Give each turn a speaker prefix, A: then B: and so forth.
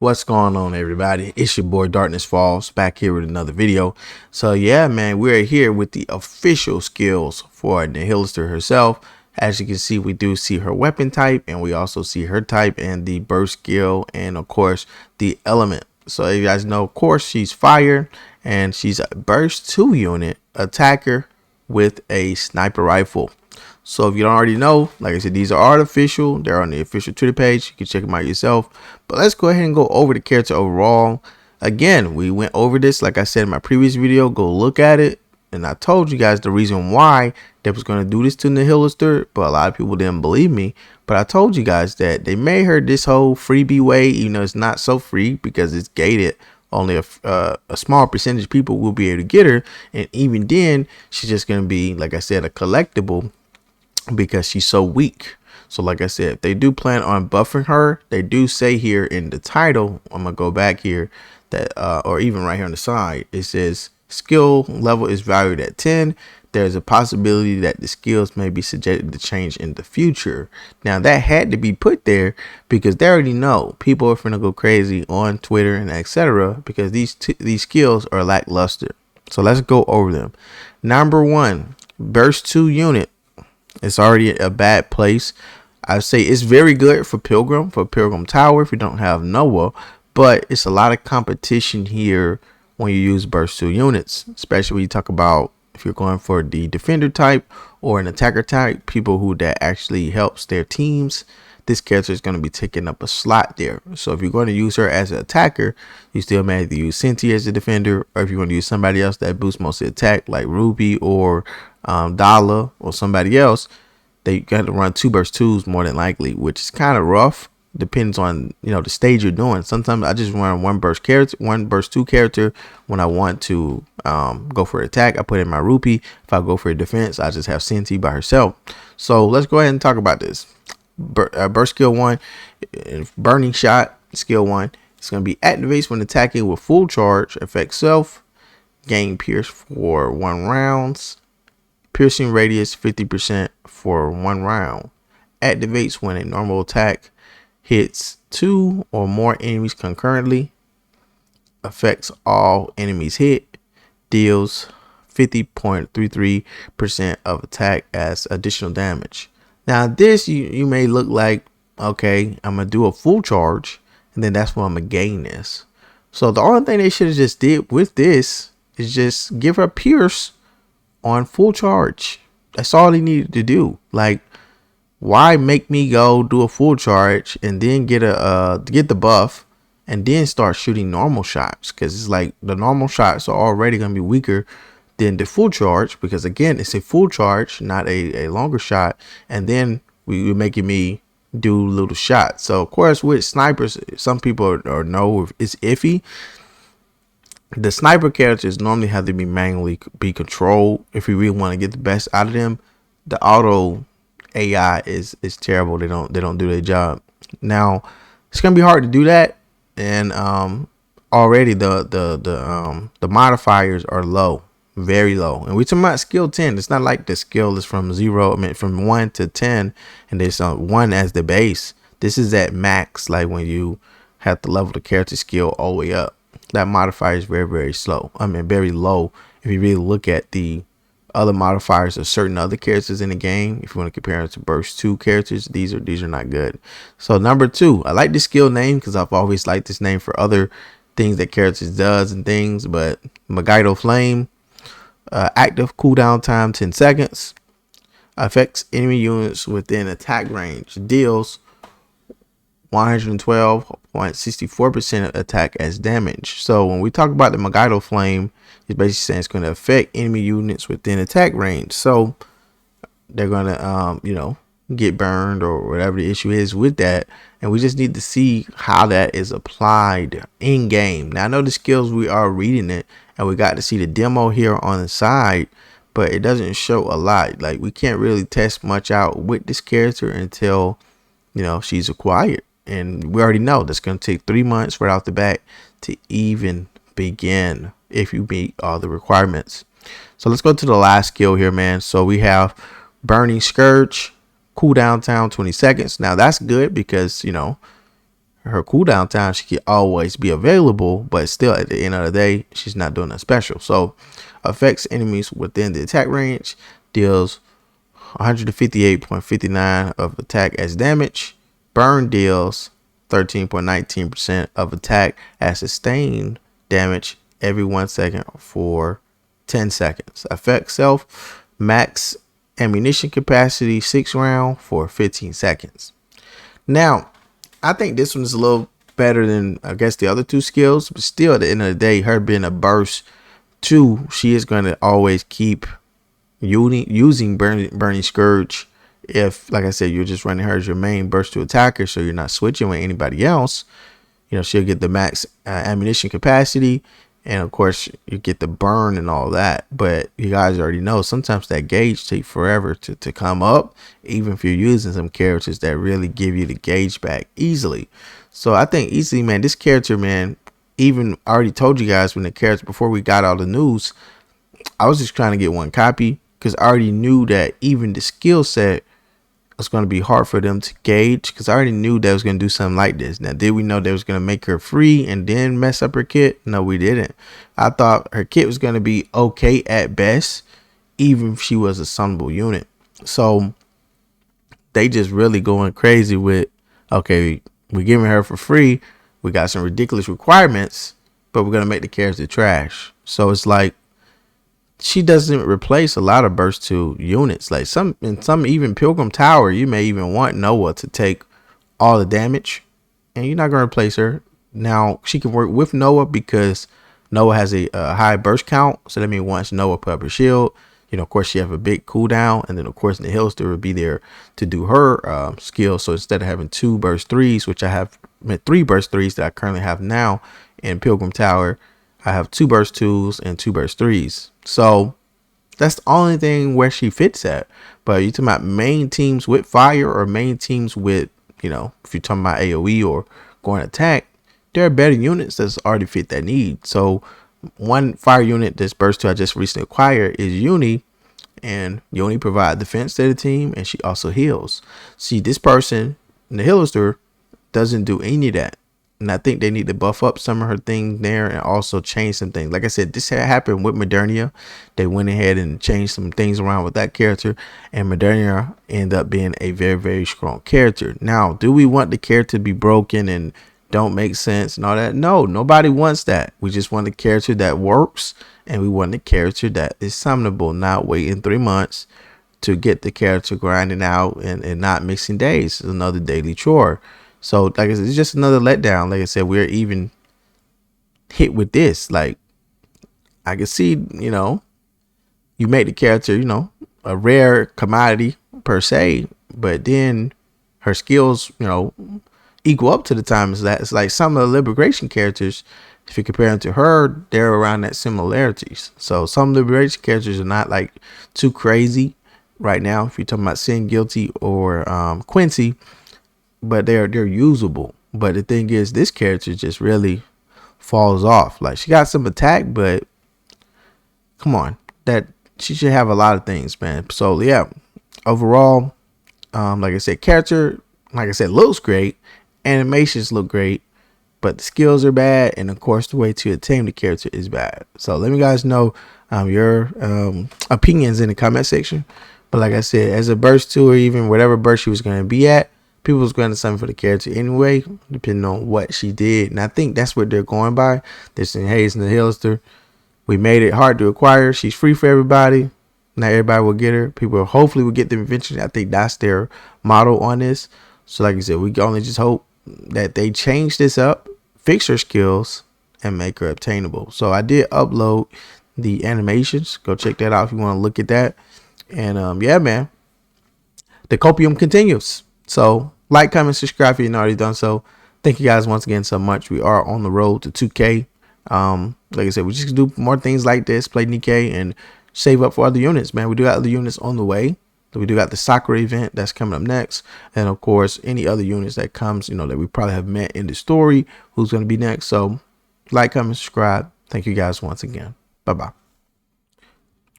A: What's going on, everybody? It's your boy Darkness Falls back here with another video. So yeah, man, we're here with the official skills for NIHILISTER herself. As you can see, we do see her weapon type, and we also see her type and the burst skill, and of course the element. So you guys know, of course, she's fire, and she's a burst 2 unit attacker with a sniper rifle. So if you don't already know, like I said, these are artificial. They're on the official Twitter page. You can check them out yourself. But let's go ahead and go over the character overall. Again, we went over this, like I said in my previous video. Go look at it. And I told you guys the reason why they was going to do this to NIHILISTER, but a lot of people didn't believe me. But I told you guys that they made her this whole freebie way, even though it's not so free because it's gated. Only a small percentage of people will be able to get her. And even then, she's just going to be, like I said, a collectible, because she's so weak. So like I said, they do plan on buffing her. They do say here in the title, I'm gonna go back here, that or even right here on the side, it says skill level is valued at 10. There's a possibility that the skills may be subjected to change in the future. Now that had to be put there because they already know people are gonna go crazy on Twitter and etc. because these skills are lackluster. So let's go over them. Number 1, burst 2 unit. It's already a bad place. I say it's very good for Pilgrim Tower if you don't have Noah, but it's a lot of competition here when you use burst 2 units, especially when you talk about if you're going for the defender type or an attacker type, people who that actually helps their teams. This character is going to be taking up a slot there. So if you're going to use her as an attacker, you still may have to use Cinti as a defender, or if you want to use somebody else that boosts mostly attack like Ruby or Dala or somebody else, they got to run 2 burst 2s more than likely, which is kind of rough. Depends on the stage you're doing. Sometimes I just run 1 burst 2 character when I want to go for attack. I put in my Ruby. If I go for a defense, I just have Cinti by herself. So let's go ahead and talk about this. Burst skill 1, burning shot skill 1. It's going to be activates when attacking with full charge, affects self, gain pierce for 1 rounds, piercing radius 50% for 1 round, activates when a normal attack hits 2 or more enemies concurrently, affects all enemies hit, deals 50.33% of attack as additional damage. Now this you may look like, okay, I'm gonna do a full charge and then that's when I'm gonna gain this. So the only thing they should have just did with this is just give her pierce on full charge. That's all they needed to do. Like, why make me go do a full charge and then get the buff and then start shooting normal shots? Because it's like the normal shots are already gonna be weaker than the full charge, because again, it's a full charge, not a longer shot. And then we're making me do little shots. So of course with snipers, some people know it's iffy. The sniper characters normally have to be manually controlled if you really want to get the best out of them. The auto AI is terrible. They don't do their job. Now it's gonna be hard to do that, and already the modifiers are low, very low. And we're talking about skill 10. It's not like the skill is from 1 to 10 and there's 1 as the base. This is at max, like when you have to level the character skill all the way up. That modifier is very, very slow. Very low. If you really look at the other modifiers of certain other characters in the game, if you want to compare them to burst 2 characters, these are not good. So number 2, I like this skill name because I've always liked this name for other things that characters does and things. But Megiddo Flame, active cooldown time 10 seconds, affects enemy units within attack range, deals 112.64% of attack as damage. So when we talk about the Megiddo Flame, it's basically saying it's going to affect enemy units within attack range. So they're going to get burned or whatever the issue is with that. And we just need to see how that is applied in game. Now I know the skills, we are reading it and we got to see the demo here on the side, but it doesn't show a lot. Like, we can't really test much out with this character until she's acquired. And we already know that's going to take 3 months right off the bat to even begin if you meet all the requirements. So let's go to the last skill here, man. So we have Burning Scourge, cooldown time 20 seconds. Now that's good because her cooldown time, she can always be available, but still at the end of the day, she's not doing a special. So affects enemies within the attack range, deals 158.59 of attack as damage. Burn deals 13.19% of attack as sustained damage every 1 second for 10 seconds. Effect self, max ammunition capacity 6 round for 15 seconds. Now, I think this one is a little better than, I guess, the other two skills, but still at the end of the day, her being a burst 2, she is going to always keep using Burning Scourge. If, like I said, you're just running her as your main burst 2 attacker, so you're not switching with anybody else, you know, she'll get the max ammunition capacity, and of course you get the burn and all that. But you guys already know sometimes that gauge takes forever to come up, even if you're using some characters that really give you the gauge back easily. So I think easily, man, this character, man, even I already told you guys when the character, before we got all the news, I was just trying to get one copy because I already knew that even the skill set was going to be hard for them to gauge, because I already knew they was going to do something like this. Now, did we know they was going to make her free and then mess up her kit? No, we didn't. I thought her kit was going to be okay at best, even if she was a summonable unit. So they just really going crazy with, okay, we're giving her for free. We got some ridiculous requirements, but we're going to make the character trash. So it's like, she doesn't replace a lot of burst 2 units. Like some even Pilgrim Tower, you may even want Noah to take all the damage, and you're not going to replace her. Now she can work with Noah because Noah has a high burst count. So that means once Noah put up her shield, you know, of course she have a big cooldown, and then of course Nihilister will be there to do her skill. So instead of having 2 burst 3s, which I have 3 burst 3s that I currently have now in Pilgrim Tower, I have 2 burst 2s and 2 burst 3s. So that's the only thing where she fits at. But you talking about main teams with fire or main teams with, you know, if you're talking about AoE or going attack, there are better units that's already fit that need. So one fire unit that's burst 2 I just recently acquired is Uni, and Uni provide defense to the team, and she also heals. See, this person, Nihilister, doesn't do any of that. And I think they need to buff up some of her things there and also change some things. Like I said, this had happened with Modernia. They went ahead and changed some things around with that character, and Modernia ended up being a very, very strong character. Now, do we want the character to be broken and don't make sense and all that? No, nobody wants that. We just want a character that works, and we want a character that is summonable, not waiting 3 months to get the character grinding out and not mixing days. It's another daily chore. So, like I said, it's just another letdown. Like I said, we're even hit with this. Like, I can see, you know, you make the character, you know, a rare commodity per se, but then her skills, you know, equal up to the times that. It's like some of the Liberation characters, if you compare them to her, they're around that similarities. So some Liberation characters are not like too crazy right now. If you're talking about Sin Guilty or Quincy, but they're usable. But the thing is, this character just really falls off. Like, she got some attack, but come on, that she should have a lot of things, man. So yeah, overall, like I said, character, like I said, looks great, animations look great, but the skills are bad, and of course the way to tame the character is bad. So let me guys know your opinions in the comment section. But like I said, as a burst 2 or even whatever burst she was going to be at, people was going to something for the character anyway, depending on what she did. And I think that's what they're going by. They're saying, hey, it's Nihilister. We made it hard to acquire. She's free for everybody. Not everybody will get her. People hopefully will get them eventually. I think that's their motto on this. So like I said, we can only just hope that they change this up, fix her skills, and make her obtainable. So I did upload the animations. Go check that out if you want to look at that. And yeah, man, the copium continues. So like, comment, subscribe if you've not already done so. Thank you guys once again so much. We are on the road to 2K. Like I said, we just do more things like this, play NIKKE, and save up for other units, man. We do got other units on the way. We do got the Sakura event that's coming up next. And of course, any other units that comes, you know, that we probably have met in the story, who's going to be next. So like, comment, subscribe. Thank you guys once again. Bye-bye.